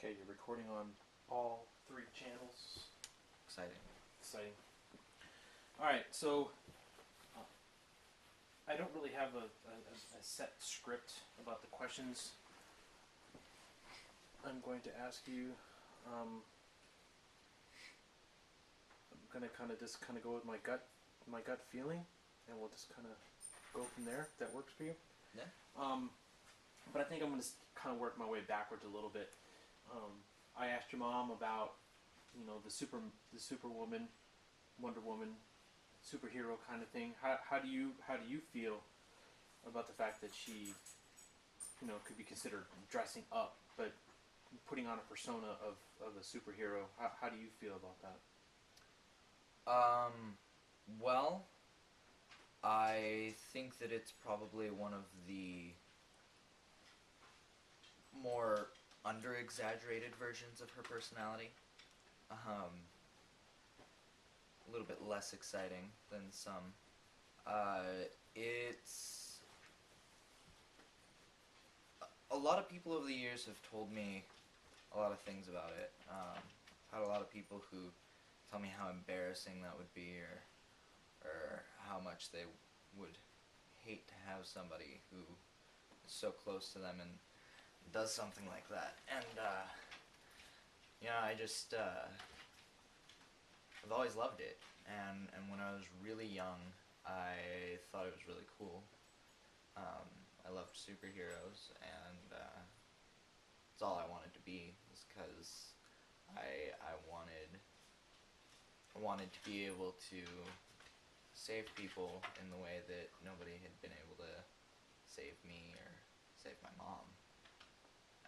Okay, you're recording on all three channels. Exciting. Exciting. All right, so I don't really have a set script about the questions I'm going to ask you. I'm gonna just go with my gut feeling, and we'll just kind of go from there. If that works for you. Yeah. But I think I'm gonna kind of work my way backwards a little bit. I asked your mom about, the Superwoman, Wonder Woman, superhero kind of thing. How do you feel about the fact that she, could be considered dressing up, but putting on a persona of a superhero? How do you feel about that? Well, I think that it's probably one of the more under-exaggerated versions of her personality. A little bit less exciting than some. It's... A lot of people over the years have told me a lot of things about it. I've had a lot of people who tell me how embarrassing that would be, or how much they would hate to have somebody who is so close to them and does something like that. And, I've always loved it. And when I was really young, I thought it was really cool. I loved superheroes, and it's all I wanted to be, was because I wanted to be able to save people in the way that nobody had been able to save me or save my mom.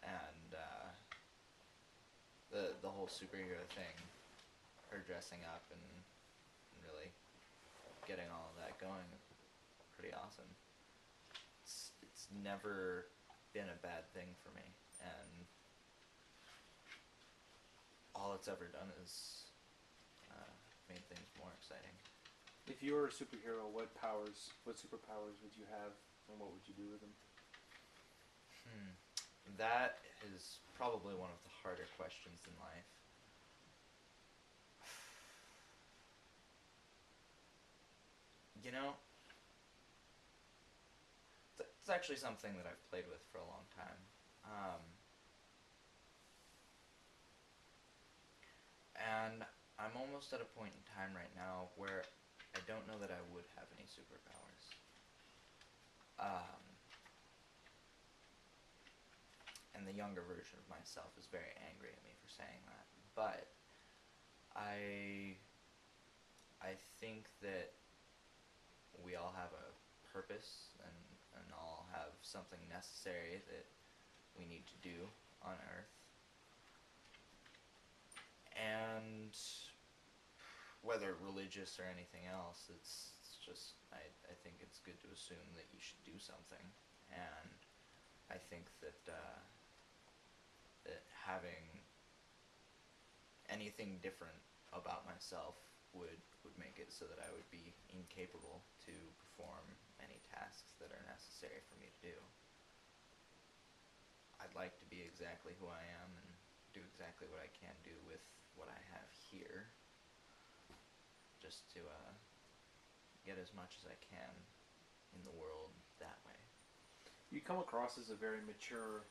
And the whole superhero thing, her dressing up and really getting all of that going, pretty awesome. It's never been a bad thing for me, and all it's ever done is made things more exciting. If you were a superhero, what superpowers would you have, and what would you do with them? That is probably one of the harder questions in life. You know, it's actually something that I've played with for a long time. And I'm almost at a point in time right now where I don't know that I would have any superpowers. And the younger version of myself is very angry at me for saying that. But I think that we all have a purpose, and all have something necessary that we need to do on Earth. And whether religious or anything else, it's just, I think it's good to assume that you should do something. And I think that that having anything different about myself would make it so that I would be incapable to perform any tasks that are necessary for me to do. I'd like to be exactly who I am and do exactly what I can do with what I have here, just to get as much as I can in the world that way. You come across as a very mature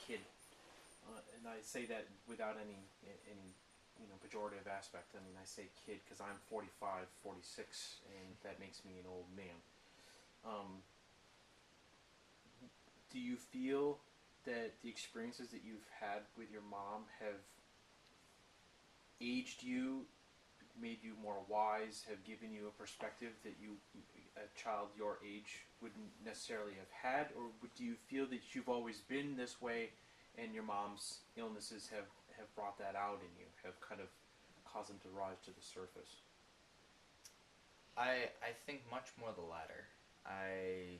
kid, and I say that without any pejorative aspect. I mean, I say kid because I'm 45, 46, and that makes me an old man. Do you feel that the experiences that you've had with your mom have aged you, made you more wise, have given you a perspective that a child your age wouldn't necessarily have had? Or do you feel that you've always been this way, and your mom's illnesses have brought that out in you, have kind of caused them to rise to the surface? I think much more the latter. I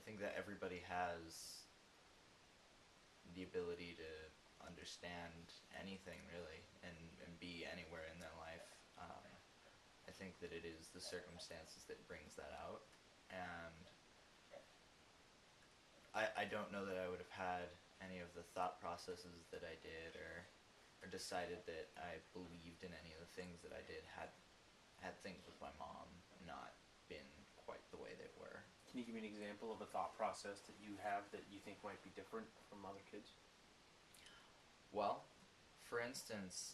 think that everybody has the ability to understand anything, really, and be anywhere in their life. I think that it is the circumstances that brings that out, and I don't know that I would have had any of the thought processes that I did, or decided that I believed in any of the things that I did had things with my mom not been quite the way they were. Can you give me an example of a thought process that you have that you think might be different from other kids? Well, for instance,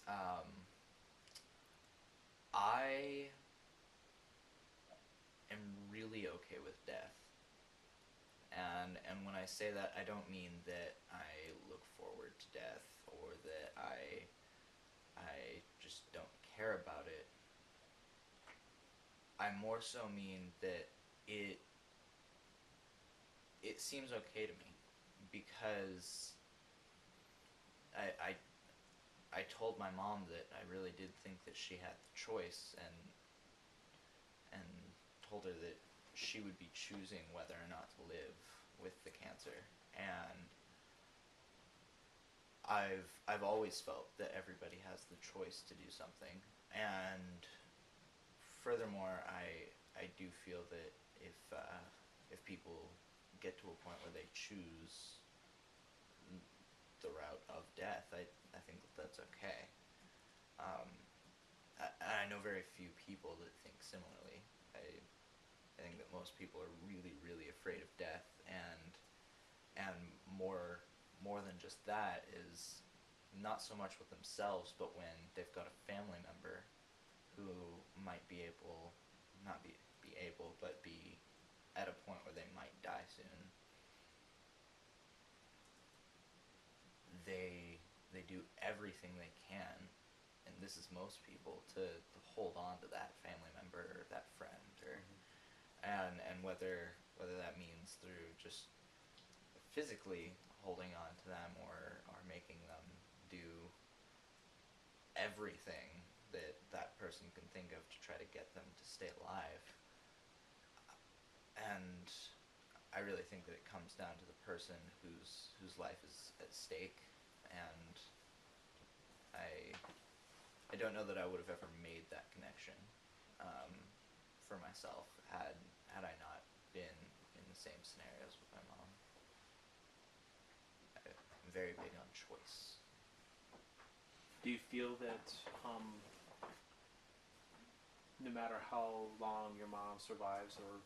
I am really okay with death. And when I say that, I don't mean that I look forward to death or that I just don't care about it. I more so mean that it seems okay to me because I told my mom that I really did think that she had the choice, and told her that she would be choosing whether or not to live with the cancer. And I've always felt that everybody has the choice to do something. And furthermore, I do feel that if people get to a point where they choose the route of death, I think that that's okay. I know very few people that think similarly. I think that most people are really, really afraid of death, and more than just that is not so much with themselves, but when they've got a family member who might be able, not be able, but be at a point where they might die soon. They do everything they can, and this is most people, to hold on to that family member or that friend, or and whether that means through just physically holding on to them, or making them do everything that that person can think of to try to get them to stay alive. And I really think that it comes down to the person whose life is at stake, and I don't know that I would have ever made that connection for myself had I not been in the same scenarios with my mom. I'm very big on choice. Do you feel that no matter how long your mom survives, or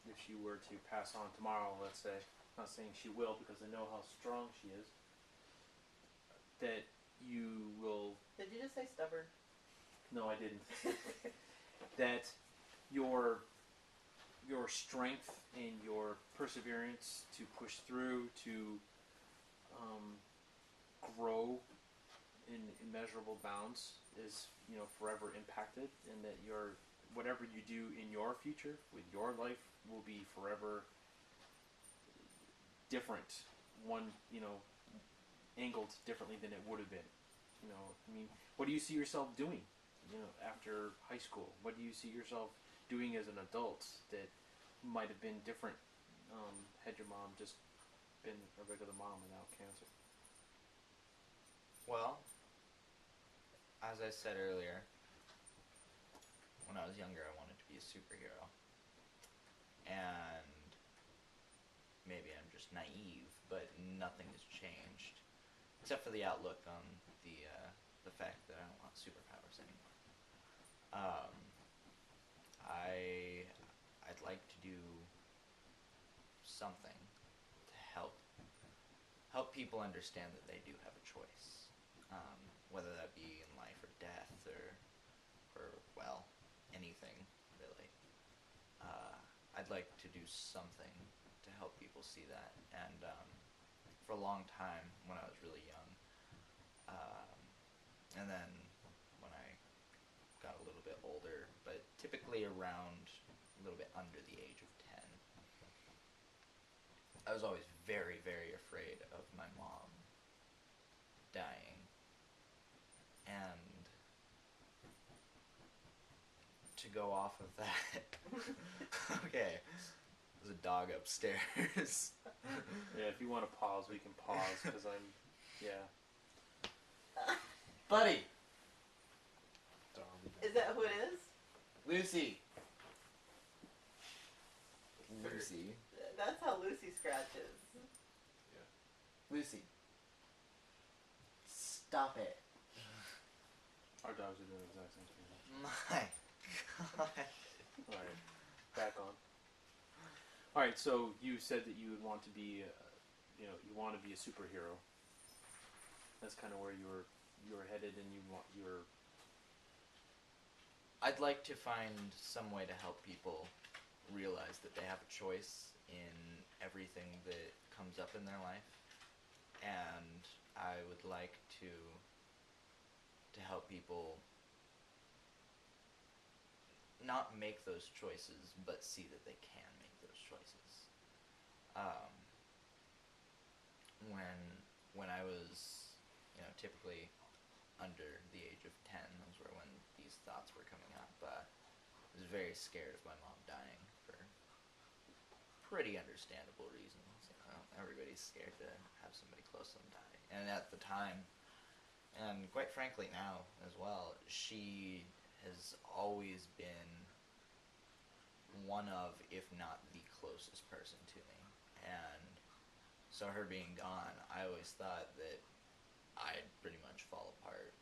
if she were to pass on tomorrow, let's say, I'm not saying she will because I know how strong she is, that you will... Did you just say stubborn? No, I didn't. That your strength and your perseverance to push through, to grow in immeasurable bounds is forever impacted, and that whatever you do in your future with your life will be forever different, angled differently than it would have been. What do you see yourself doing after high school? What do you see yourself doing as an adult that might have been different had your mom just been a regular mom without cancer? Well, as I said earlier, when I was younger, I wanted to be a superhero. And maybe I'm just naive, but nothing has changed, except for the outlook on the fact that I don't want superpowers anymore. I'd like to do something to help people understand that they do have a choice, whether that be in life or death, or well, anything really. I'd like to do something to help people see that, and for a long time when I was really young, and then when I got a little bit older, but typically around a little bit under the age of 10, I was always very, very afraid of my mom dying. And to go off of that, okay, there's a dog upstairs. Yeah, if you want to pause, we can pause, because yeah. Buddy! Is that who it is? Lucy! Lucy. That's how Lucy scratches. Yeah. Lucy. Stop it. Our dogs are doing the exact same thing. My God. Alright, back on. Alright, so you said that you would want to be, you want to be a superhero. That's kind of where you were headed, and you were. I'd like to find some way to help people realize that they have a choice in everything that comes up in their life, and I would like to help people not make those choices, but see that they can make those choices. When I was, typically under the age of 10, those were when these thoughts were coming up. I was very scared of my mom dying for pretty understandable reasons. Everybody's scared to have somebody close to them die. And at the time, and quite frankly now as well, she has always been one of, if not the closest person to me. And so her being gone, I always thought that I'd pretty much fall apart.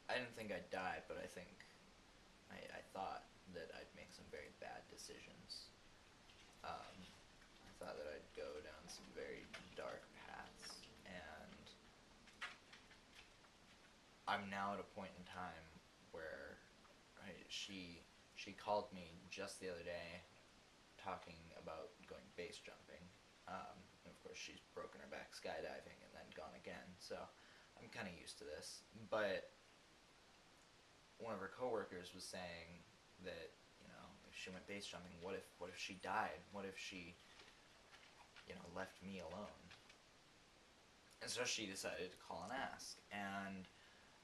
I didn't think I'd die, but I thought that I'd make some very bad decisions. I thought that I'd go down some very dark paths, and I'm now at a point in time where she called me just the other day talking about going base jumping. And of course she's broken her back skydiving and then gone again, so I'm kind of used to this. But one of her coworkers was saying that, if she went base jumping, what if she died? What if she, left me alone? And so she decided to call and ask. And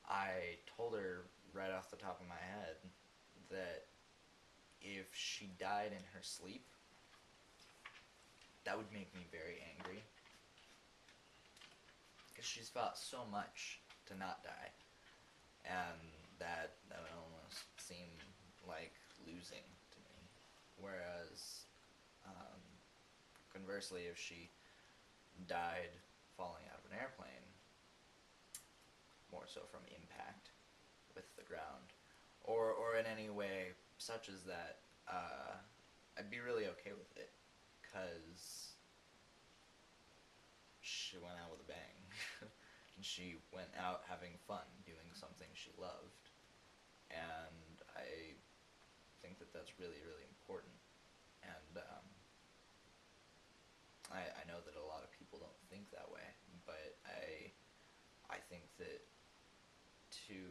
I told her right off the top of my head that if she died in her sleep, that would make me very angry. Because she's fought so much to not die. And that would almost seem like losing to me. Whereas, conversely, if she died falling out of an airplane, more so from impact with the ground, or in any way such as that, I'd be really okay with it, because she went out with a bang. And she went out having fun, doing something she loved. And I think that that's really, really important. And I know that a lot of people don't think that way, but I think that to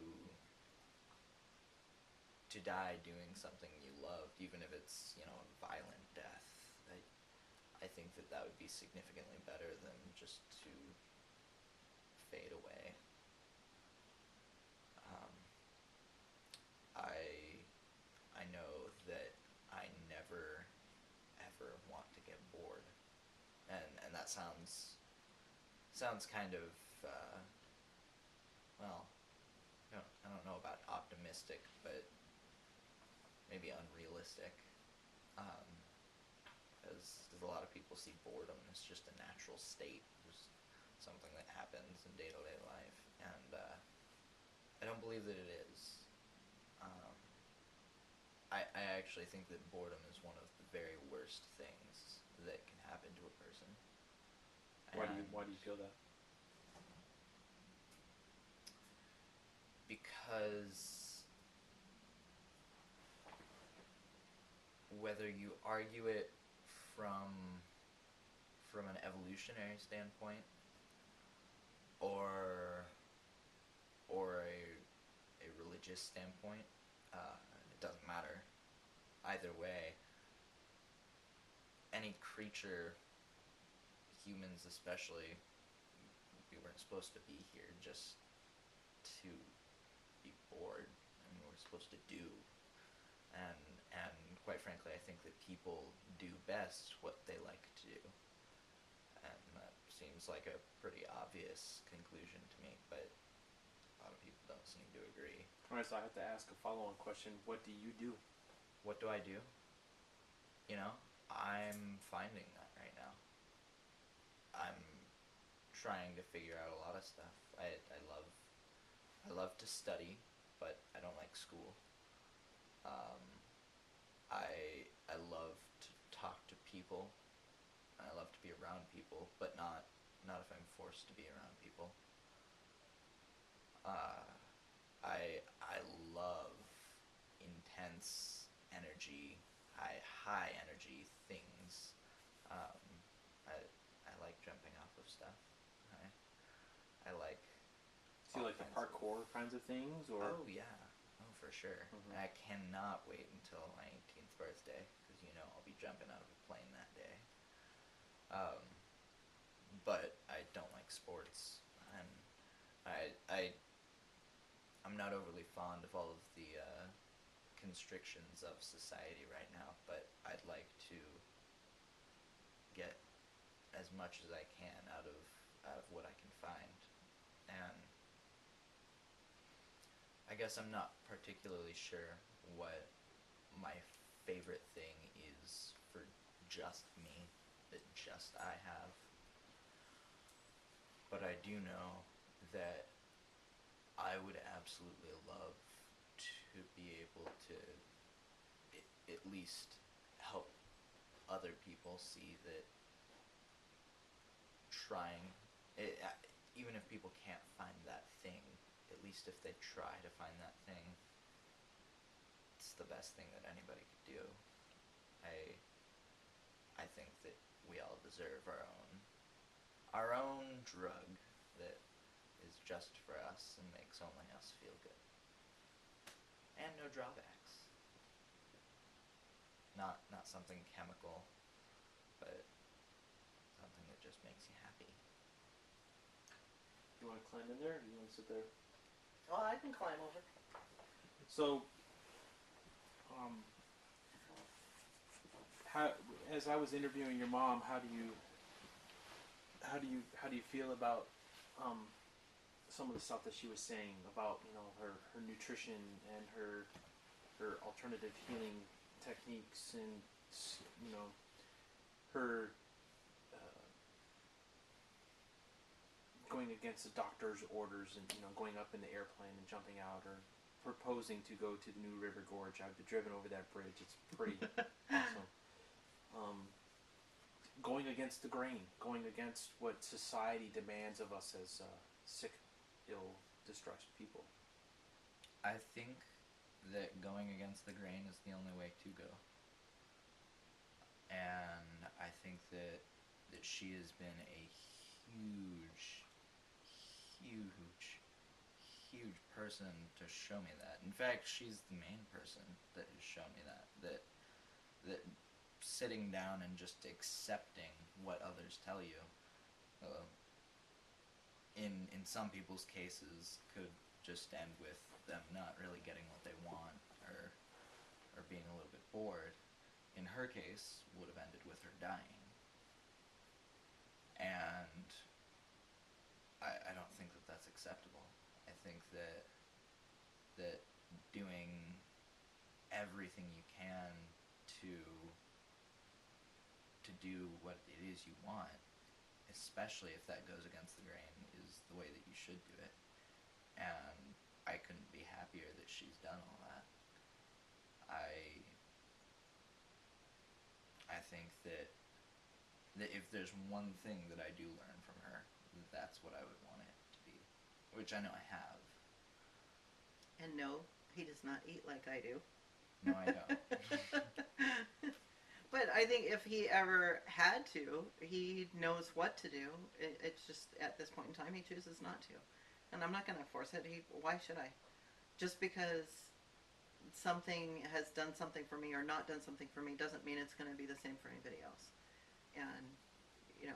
die doing something you loved, even if it's, a violent death, I think that would be significantly better than just to fade away. I know that I never ever want to get bored, and that sounds kind of well, I don't know about optimistic, but maybe unrealistic. Because a lot of people see boredom as just a natural state, just something that happens in day-to-day life, and I don't believe that it is. I actually think that boredom is one of the very worst things that can happen to a person. Why do you feel that? Because whether you argue it from an evolutionary standpoint or a religious standpoint, it doesn't matter. Either way, any creature, humans especially, we weren't supposed to be here just to be bored. I mean, we're supposed to do. And quite frankly, I think that people do best what they like to do. And that seems like a pretty obvious conclusion to me, but a lot of people don't seem to agree. Alright, so I have to ask a follow-on question. What do you do? What do I do? I'm finding that right now. I'm trying to figure out a lot of stuff. I love to study, but I don't like school. Um, I love to talk to people. I love to be around people, but not if I'm forced to be around people. Uh, I love intense energy, high energy things. Um, I like jumping off of stuff. I like. So you like the parkour kinds of things, or? Oh yeah, oh for sure. Mhm. I cannot wait until my 18th birthday because I'll be jumping out of a plane that day. Um, but I don't like sports, and I I'm not overly fond of all of the constrictions of society right now, but I'd like to get as much as I can out of what I can find. And I guess I'm not particularly sure what my favorite thing is for just me, that just I have. But I do know that I would absolutely love to be able to at least help other people see that trying, it, even if people can't find that thing, at least if they try to find that thing, it's the best thing that anybody could do. I think that we all deserve our own drug that is just for us and makes only us feel good. And no drawbacks. Not something chemical, but something that just makes you happy. You want to climb in there, or do you want to sit there? Oh, I can climb over. So, how, as I was interviewing your mom, how do you feel about some of the stuff that she was saying about her nutrition and her alternative healing techniques, and her going against the doctor's orders, and going up in the airplane and jumping out, or proposing to go to the New River Gorge. I've driven over that bridge. It's pretty awesome. Going against the grain, going against what society demands of us as sick, ill, distressed people. I think that going against the grain is the only way to go. And I think that she has been a huge, huge, huge person to show me that. In fact, she's the main person that has shown me that sitting down and just accepting what others tell you, in some people's cases, could just end with them not really getting what they want, or being a little bit bored. In her case, would have ended with her dying. And I don't think that that's acceptable. I think that doing everything you can to do what it is you want, especially if that goes against the grain, is the way that you should do it. And I couldn't be happier that she's done all that. I think that if there's one thing that I do learn from her, that's what I would want it to be, which I know I have. And no, he does not eat like I do. No, I don't. But I think if he ever had to, he knows what to do. It's just at this point in time he chooses not to. And I'm not going to force it. Why should I? Just because something has done something for me or not done something for me doesn't mean it's going to be the same for anybody else. And,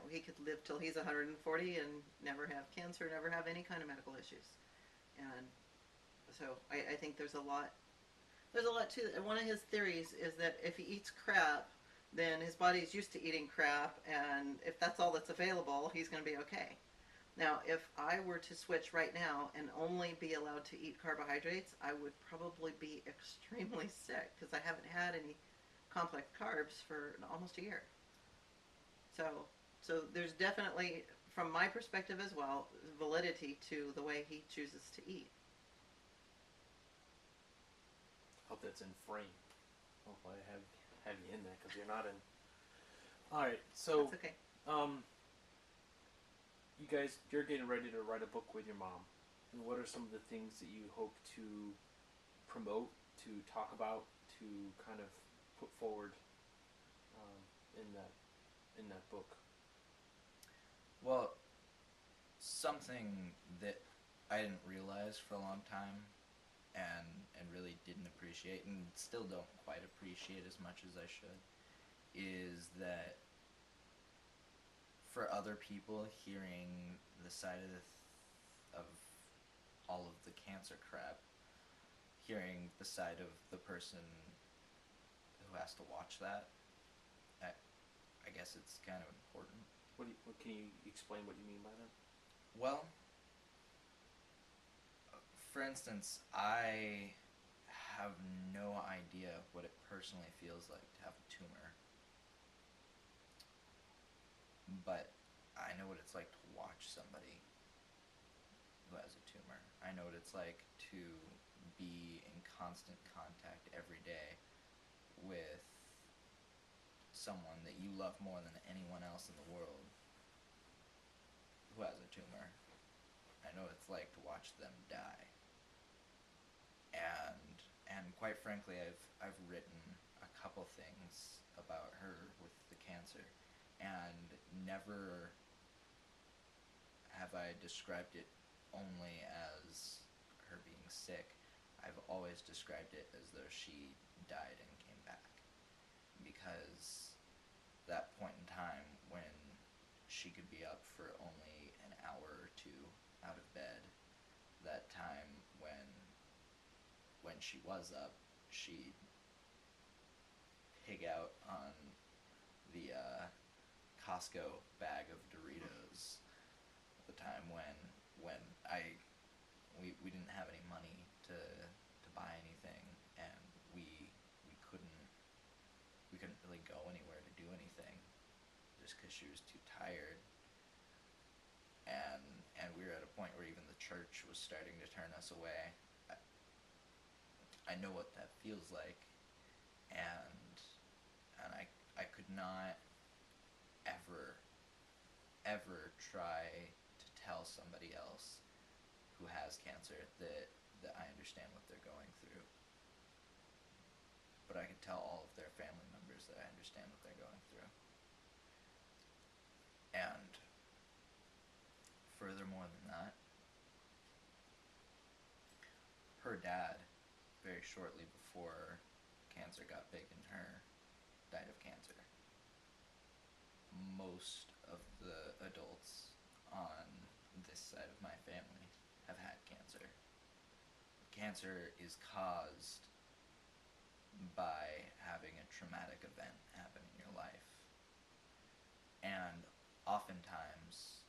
he could live till he's 140 and never have cancer, never have any kind of medical issues. And so I think there's a lot to it. One of his theories is that if he eats crap, then his body's used to eating crap, and if that's all that's available, he's going to be okay. Now, if I were to switch right now and only be allowed to eat carbohydrates, I would probably be extremely sick because I haven't had any complex carbs for almost a year. So So there's definitely, from my perspective as well, validity to the way he chooses to eat. Hope that's in frame. Hope I have you in there because you're not in. All right, so That's okay. you guys, you're getting ready to write a book with your mom. And what are some of the things that you hope to promote, to talk about, to kind of put forward in that book? Well, something that I didn't realize for a long time and really didn't appreciate and still don't quite appreciate as much as I should is that for other people hearing the side of all of the cancer crap, hearing the side of the person who has to watch that, I guess it's kind of important. What can you explain what you mean by that? Well, for instance, I have no idea what it personally feels like to have a tumor, but I know what it's like to watch somebody who has a tumor. I know what it's like to be in constant contact every day with someone that you love more than anyone else in the world who has a tumor. I know what it's like to watch them die. And quite frankly, I've written a couple things about her with the cancer, and never have I described it only as her being sick. I've always described it as though she died and came back, because that point in time when she could be up for only an hour or two out of bed, that time when she was up, she'd pig out on the Costco bag of Doritos. At the time when we didn't have any money to buy anything, and we couldn't really go anywhere to do anything just because she was too tired, and we were at a point where even the church was starting to turn us away. I know what that feels like, and I could not ever try to tell somebody else who has cancer that I understand what they're going through. But I could tell all of their family members that I understand what they're going through. And furthermore than that, her dad, very shortly before cancer got big in her, died of cancer. Most of the adults on this side of my family have had cancer. Cancer is caused by having a traumatic event happen in your life. And oftentimes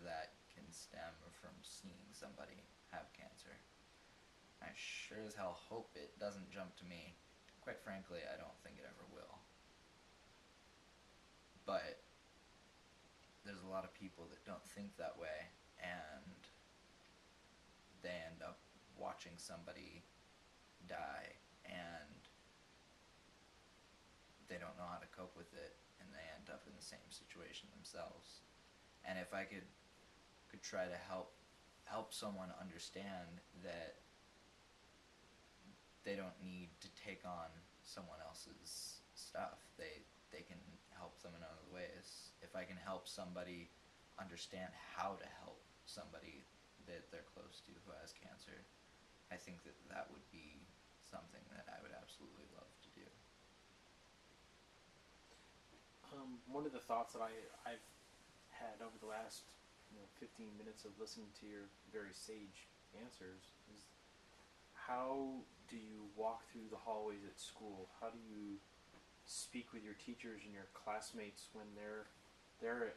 that can stem from seeing somebody have cancer. I sure as hell hope it doesn't jump to me. Quite frankly, I don't think it ever will. But there's a lot of people that don't think that way, and they end up watching somebody die, and they don't know how to cope with it, and they end up in the same situation themselves. And if I could try to help someone understand that they don't need to take on someone else's stuff, they can help them in other ways. If I can help somebody understand how to help somebody that they're close to who has cancer, I think that would be something that I would absolutely love to do. One of the thoughts that I've had over the last 15 minutes of listening to your very sage answers is, how do you walk through the hallways at school? How do you speak with your teachers and your classmates when they're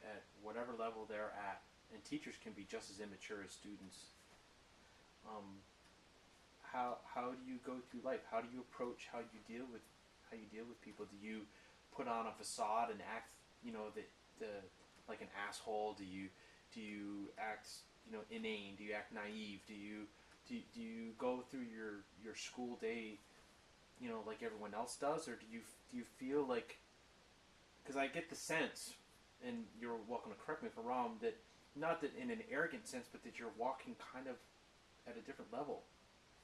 at whatever level they're at? And teachers can be just as immature as students. How do you go through life? How do you approach how you deal with people? Do you put on a facade and act, like an asshole? Do you act, inane? Do you act naive? Do you go through your school day, like everyone else does, or do you feel like, because I get the sense, and you're welcome to correct me if I'm wrong, that not that in an arrogant sense, but that you're walking kind of at a different level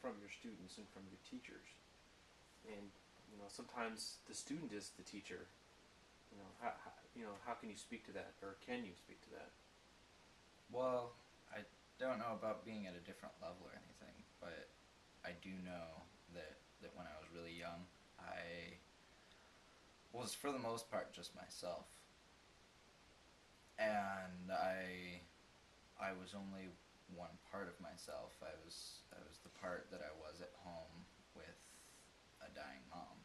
from your students and from your teachers, and sometimes the student is the teacher. How can you speak to that, or can you speak to that? Well, I don't know about being at a different level or anything, but I do know that when I was really young, I was for the most part just myself, and I was only one part of myself. I was the part that I was at home with a dying mom,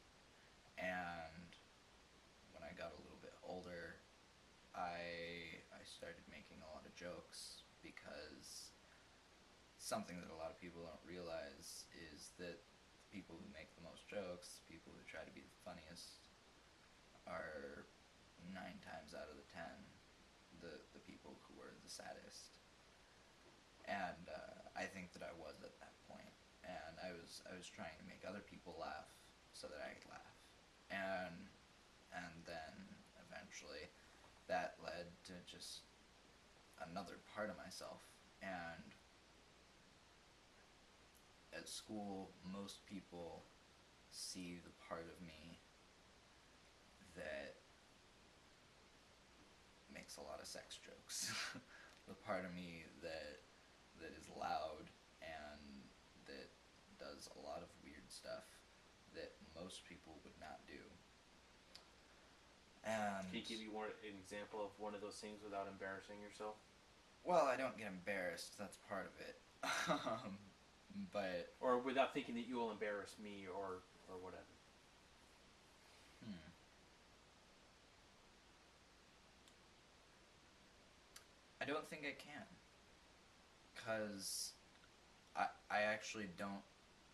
and when I got a little bit older, I started making a lot of jokes because something that a lot of people don't realize is that the people who make the most jokes, the people who try to be the funniest, are 9 times out of the 10 the people who are the saddest. And I think that I was at that point, and I was trying to make other people laugh so that I could laugh, and then eventually that led to just another part of myself. And at school, most people see the part of me that makes a lot of sex jokes. The part of me that is loud and that does a lot of weird stuff that most people would not do. And Can you give me an example of one of those things without embarrassing yourself? well, I don't get embarrassed. That's part of it. But Or without thinking that you will embarrass me or whatever. hmm, I don't think I can, because I actually don't.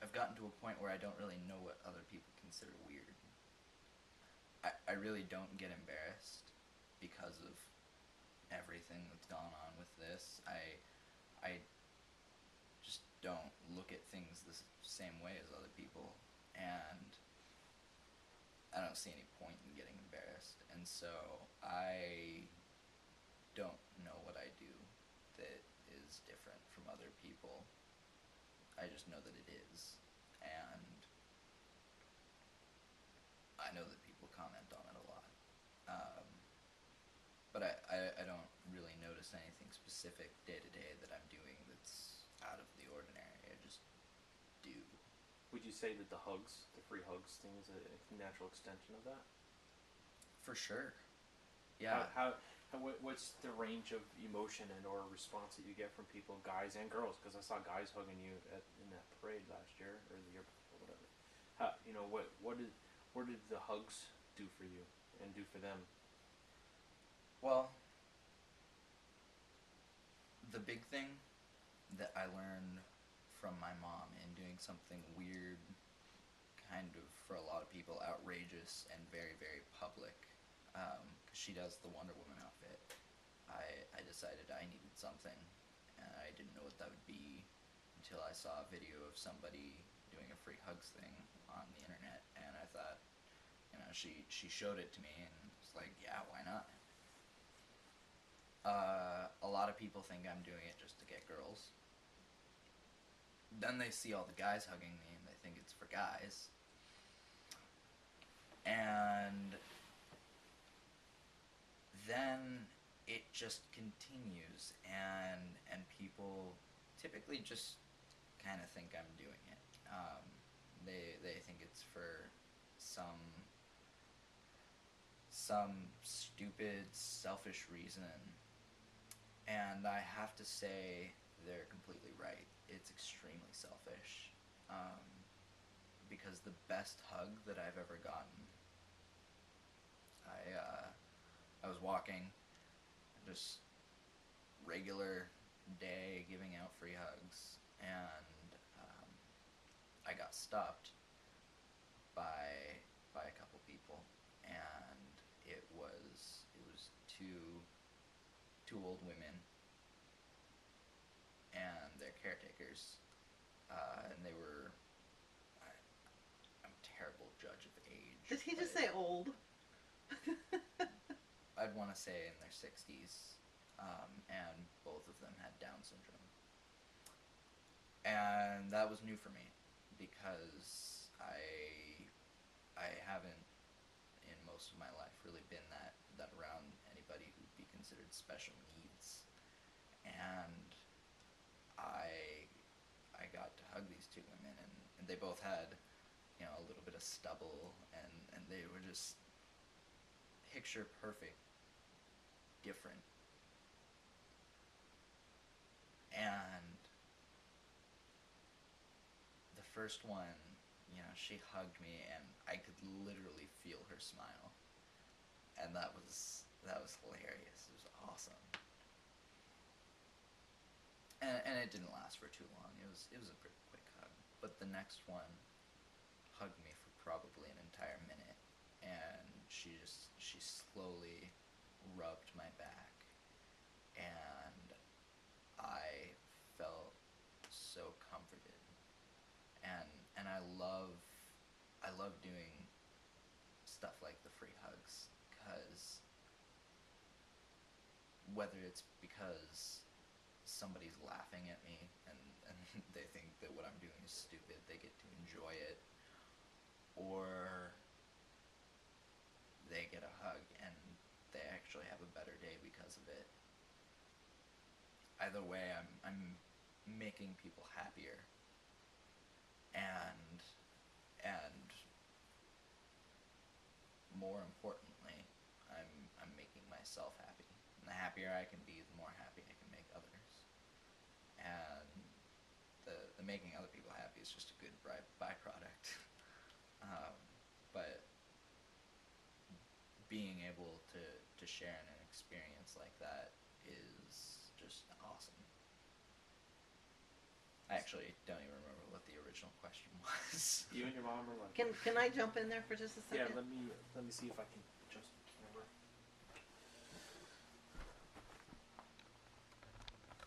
I've gotten to a point where I don't really know what other people consider weird. I really don't get embarrassed because of everything that's gone on with this. I just don't look at things the same way as other people, and I don't see any point in getting embarrassed. And so I don't know what I do that is different from other people. I just know that it is, and I know that people comment on it a lot. But I don't really notice anything specific day to day that I'm doing that's out of the ordinary. I just do. Would you say that the free hugs thing is a natural extension of that? For sure. Yeah. What's the range of emotion and or response that you get from people, guys and girls? Because I saw guys hugging you in that parade last year or the year before, whatever. What did the hugs do for you and do for them? Well, the big thing that I learned from my mom in doing something weird, kind of for a lot of people outrageous and very, very public, because she does the Wonder Woman outfit. I decided I needed something, and I didn't know what that would be until I saw a video of somebody doing a free hugs thing on the internet, and I thought, she showed it to me, and it's like, yeah, why not? A lot of people think I'm doing it just to get girls. Then they see all the guys hugging me, and they think it's for guys. And then it just continues, and people typically just kind of think I'm doing it. They think it's for some stupid, selfish reason, and I have to say they're completely right. It's extremely selfish, because the best hug that I've ever gotten, I was walking, just regular day giving out free hugs, and I got stopped by a couple people, and it was two two old women and their caretakers, and they were. I'm a terrible judge of age. Did he just say old? I'd want to say in their 60s, and both of them had Down syndrome. And that was new for me because I haven't in most of my life really been that around anybody who'd be considered special needs. And I got to hug these two women, and they both had, a little bit of stubble, and they were just picture perfect different. And the first one, she hugged me, and I could literally feel her smile, and that was hilarious. It was awesome, and it didn't last for too long. It was a pretty quick hug. But the next one hugged me for probably an entire minute, and she slowly rubbed my back, and I felt so comforted. And I love doing stuff like the free hugs, because whether it's because somebody's laughing at me and they think that what I'm doing is stupid, they get to enjoy it, or they get a hug and they actually have a better day because of it. Either way, I'm making people happier, and more importantly, I'm making myself happy. And the happier I can be, the more happy I can make others. And the making other people happy is just a good byproduct. But being able to share in an experience like that is just awesome. I actually don't even remember what the original question was. You and your mom are like. Can I jump in there for just a second? Yeah, let me see if I can adjust the camera.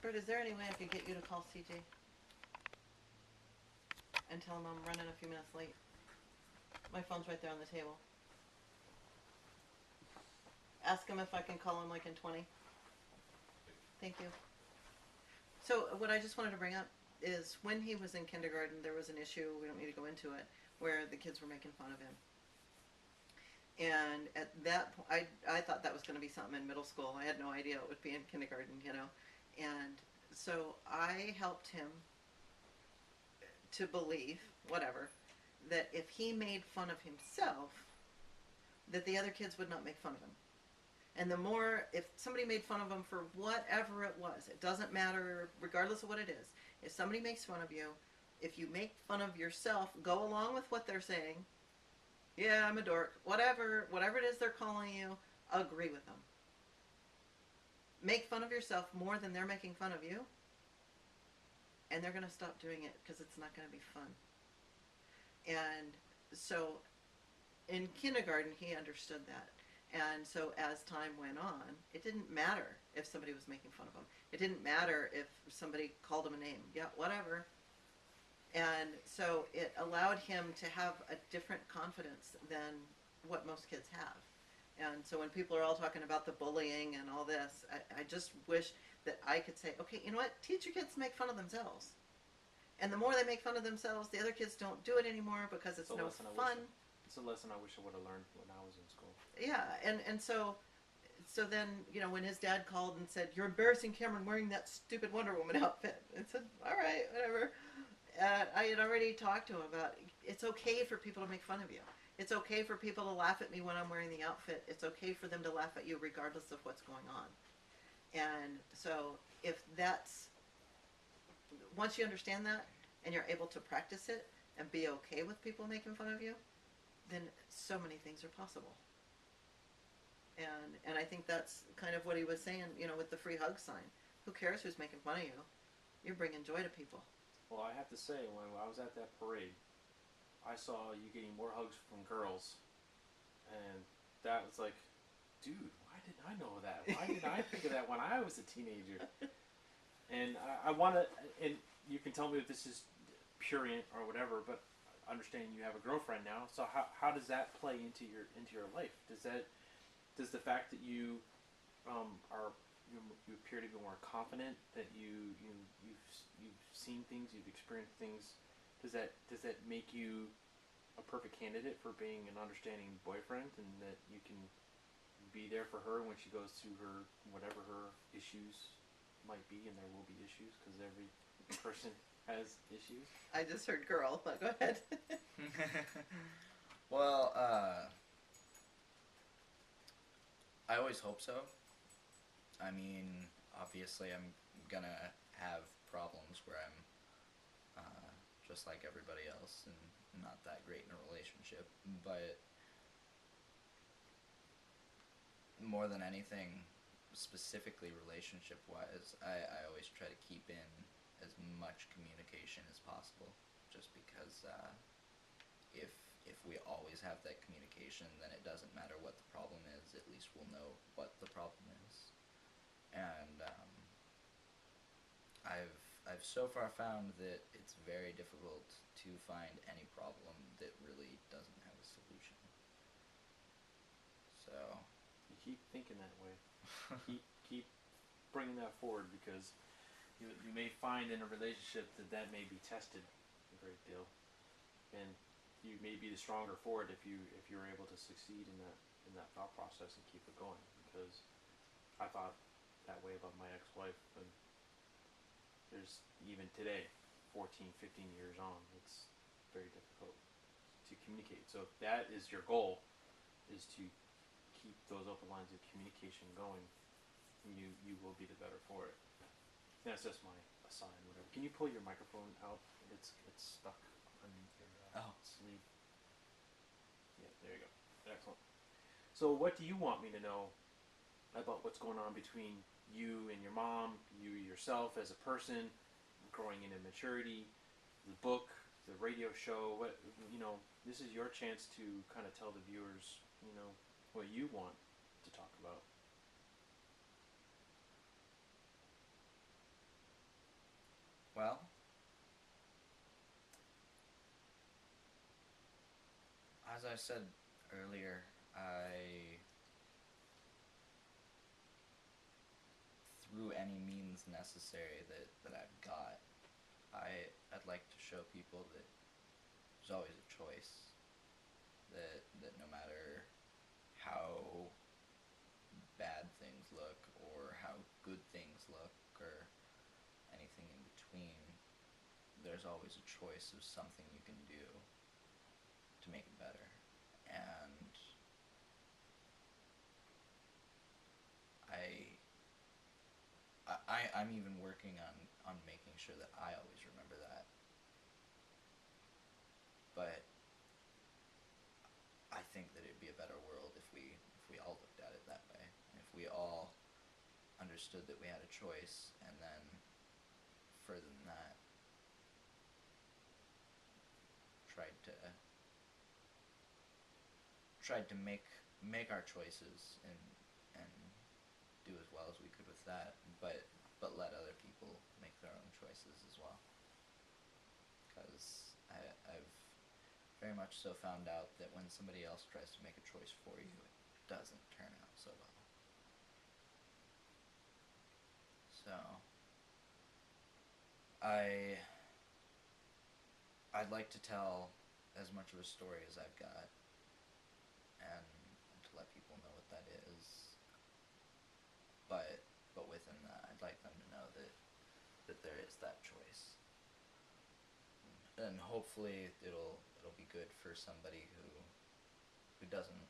Bert, is there any way I could get you to call CJ and tell him I'm running a few minutes late? My phone's right there on the table. Ask him if I can call him like in 20. Thank you. So what I just wanted to bring up is when he was in kindergarten, there was an issue, we don't need to go into it, where the kids were making fun of him. And at that point, I thought that was going to be something in middle school. I had no idea it would be in kindergarten, And so I helped him to believe, whatever, that if he made fun of himself, that the other kids would not make fun of him. And the more, if somebody made fun of him for whatever it was, it doesn't matter, regardless of what it is. If somebody makes fun of you, if you make fun of yourself, go along with what they're saying. Yeah, I'm a dork. Whatever it is they're calling you, agree with them. Make fun of yourself more than they're making fun of you, and they're going to stop doing it because it's not going to be fun. And so in kindergarten, he understood that. And so as time went on, it didn't matter if somebody was making fun of him. It didn't matter if somebody called him a name. Yeah, whatever. And so it allowed him to have a different confidence than what most kids have. And so when people are all talking about the bullying and all this, I just wish that I could say, okay, you know what? Teach your kids to make fun of themselves. And the more they make fun of themselves, the other kids don't do it anymore because it's no fun. It's a lesson I wish I would have learned when I was in school. Yeah, and so then, when his dad called and said, you're embarrassing Cameron wearing that stupid Wonder Woman outfit. I said, all right, whatever. I had already talked to him about, it's okay for people to make fun of you. It's okay for people to laugh at me when I'm wearing the outfit. It's okay for them to laugh at you regardless of what's going on. And so once you understand that and you're able to practice it and be okay with people making fun of you, then so many things are possible. And I think that's kind of what he was saying, with the free hug sign. Who cares who's making fun of you? You're bringing joy to people. Well, I have to say, when I was at that parade, I saw you getting more hugs from girls, and that was like, dude, why didn't I know that? Why didn't I think of that when I was a teenager? And I want to, and you can tell me if this is purient or whatever, but understanding you have a girlfriend now, so how does that play into your life? Does the fact that you are you appear to be more confident, that you've seen things, you've experienced things, does that make you a perfect candidate for being an understanding boyfriend, and that you can be there for her when she goes through her whatever her issues might be, and there will be issues because every person has issues. I just heard girl, but go ahead. Well, I always hope so. I mean, obviously, I'm gonna have problems where I'm just like everybody else and not that great in a relationship. But more than anything, specifically relationship-wise, I always try to keep in as much communication as possible, just because if we always have that communication, then it doesn't matter what the problem is. At least we'll know what the problem is. And I've so far found that it's very difficult to find any problem that really doesn't have a solution. So You keep thinking that way. keep bringing that forward, because you may find in a relationship that may be tested a great deal, and you may be the stronger for it if you're able to succeed in that thought process and keep it going. Because I thought that way about my ex-wife, and there's even today, 14, 15 years on, it's very difficult to communicate. So if that is your goal, is to keep those open lines of communication going, you will be the better for it. That's just my aside, whatever. Can you pull your microphone out? It's stuck on your sleeve. Yeah, there you go. Excellent. So what do you want me to know about what's going on between you and your mom, you yourself as a person, growing into maturity, the book, the radio show? What, this is your chance to kind of tell the viewers, what you want to talk about. well, as I said earlier, through any means necessary that I've got, I'd like to show people that there's always a choice. That no matter how bad things look, or how good things look, or anything in between, there's always a choice of something you can do to make it better. And I'm even working on making sure that I always remember that. But I think that it'd be a better world if we all looked at it that way. And if we all understood that we had a choice, and then further than that, tried to make our choices and do as well as we could with that, but let other people make their own choices as well. Because I've very much so found out that when somebody else tries to make a choice for you, it doesn't turn out so well. So I'd like to tell as much of a story as I've got, and to let people know what that is. But within that, I'd like them to know that there is that choice, and hopefully it'll be good for somebody who doesn't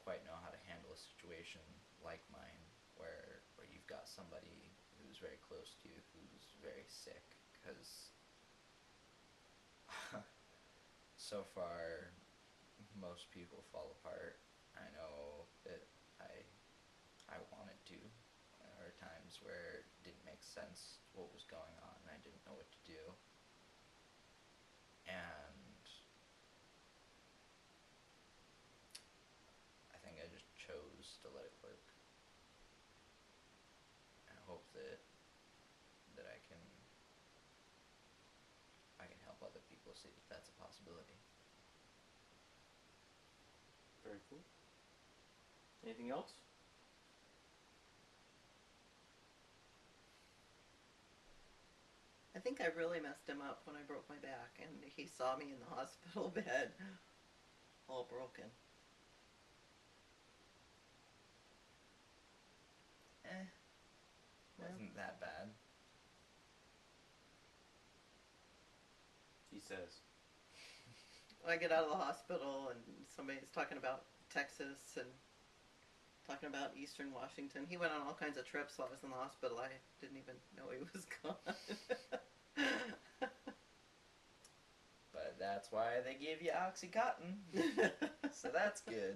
quite know how to handle a situation like mine, where you've got somebody who's very close to you who's very sick. Because so far, most people fall apart. I know that I wanted to. There were times where it didn't make sense what was going on, and I didn't know what to do. And I think I just chose to let it that I can help other people see that that's a possibility. Very cool. Anything else? I think I really messed him up when I broke my back, and he saw me in the hospital bed, all broken. Wasn't that bad. He says. I get out of the hospital, and somebody's talking about Texas and talking about Eastern Washington. He went on all kinds of trips while I was in the hospital. I didn't even know he was gone. But that's why they gave you Oxycontin. So that's good.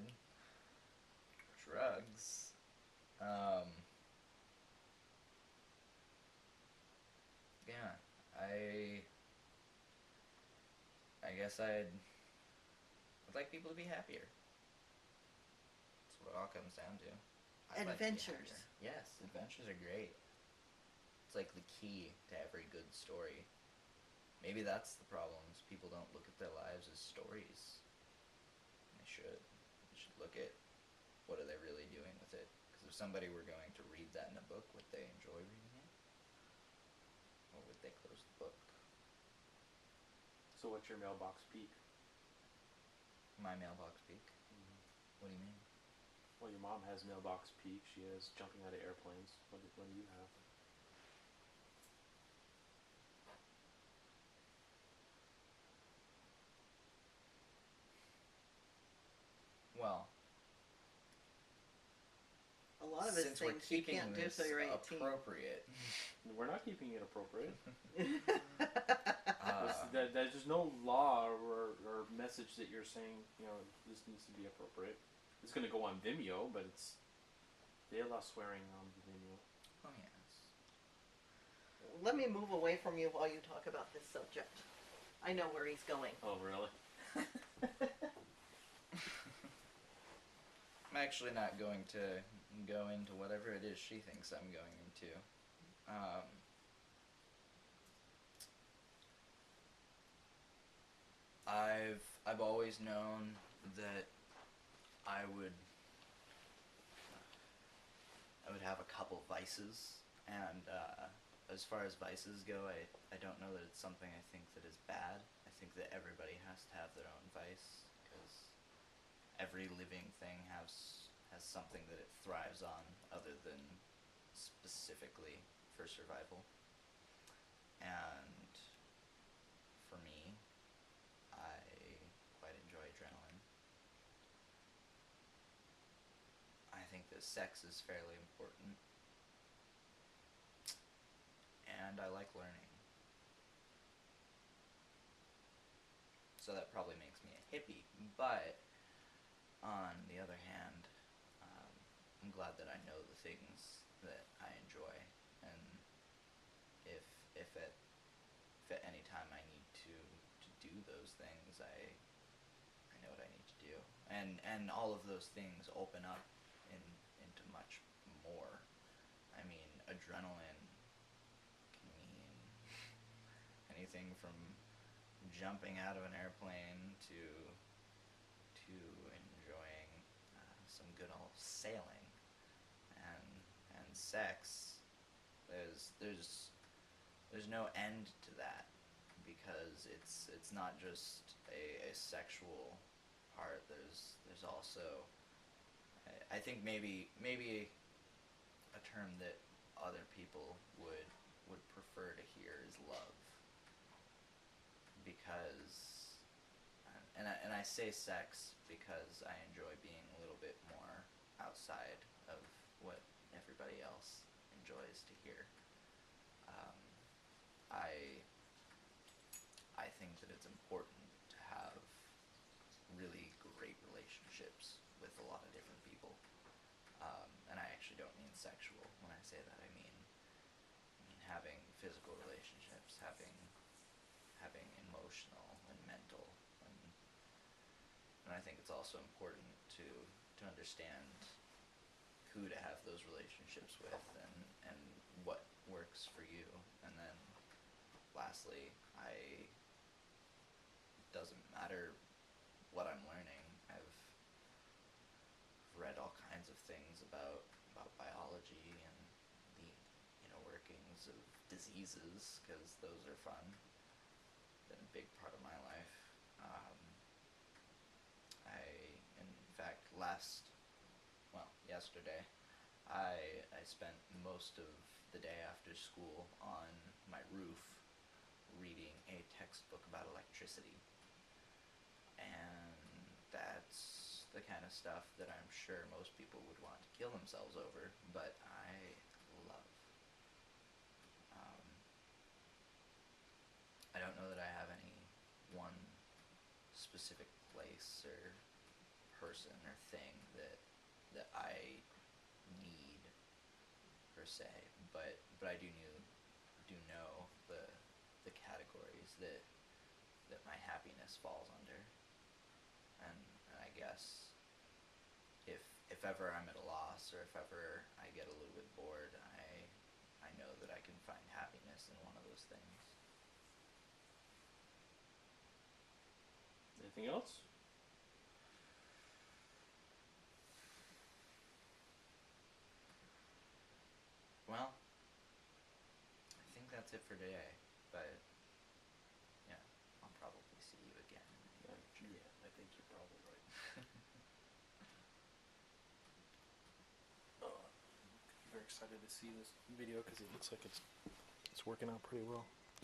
Drugs. Yeah, I guess I'd like people to be happier. That's what it all comes down to. I'd like to be Adventures. happier. Yes, adventures are great. It's like the key to every good story. Maybe that's the problem, is people don't look at their lives as stories. They should. They should look at what are they really doing with it. Because if somebody were going to read that in a book, would they enjoy reading it? Or would they close the book? So what's your mailbox peak? My mailbox peak? What do you mean? Well, your mom has mailbox peak. She has jumping out of airplanes. What do you have? Well, A lot of his since we're things you keeping can't do this till you're 18. appropriate, We're not keeping it appropriate. uh, There's no law or message that you're saying, this needs to be appropriate. It's going to go on Vimeo, but they allow swearing on Vimeo. oh yes. Let me move away from you while you talk about this subject. I know where he's going. Oh, really? I'm actually not going to go into whatever it is she thinks I'm going into. I've always known that I would have a couple vices, and as far as vices go, I don't know that it's something I think that is bad. I think that everybody has to have their own vice, because every living thing has something that it thrives on other than specifically for survival. And for me, I quite enjoy adrenaline. I think that sex is fairly important. And I like learning. So that probably makes me a hippie. But on the other hand, I'm glad that I know the things that I enjoy, and if at any time I need to do those things, I know what I need to do, and all of those things open up into much more. I mean, adrenaline can mean anything from jumping out of an airplane to enjoying some good old sailing, and sex. There's no end to that, because it's not just a sexual part. There's also, I think maybe a term that other people would prefer to hear is love, because and I say sex because I enjoy being a little bit more outside of what everybody else enjoys to hear. I think that it's important to have really great relationships with a lot of different people, and I actually don't mean sexual when I say that. I mean having physical relationships, having emotional and mental, and I think it's also important to understand who to have those relationships with, and what works for you. And then lastly, doesn't matter what I'm learning. I've read all kinds of things about biology and the inner workings of diseases, because those are fun. Been a big part of my life. In fact, yesterday, I spent most of the day after school on my roof reading a textbook about electricity. And that's the kind of stuff that I'm sure most people would want to kill themselves over, but I love. I don't know that I have any one specific place or person or thing that I need per se, but I do know the categories that my happiness falls under, and I guess if ever I'm at a loss, or if ever I get a little bit bored, I know that I can find happiness in one of those things. Anything else? Well, I think that's it for today, but yeah, I'll probably see you again in the near future. Yeah, I think you're probably right. I'm very excited to see this video because it looks like it's working out pretty well.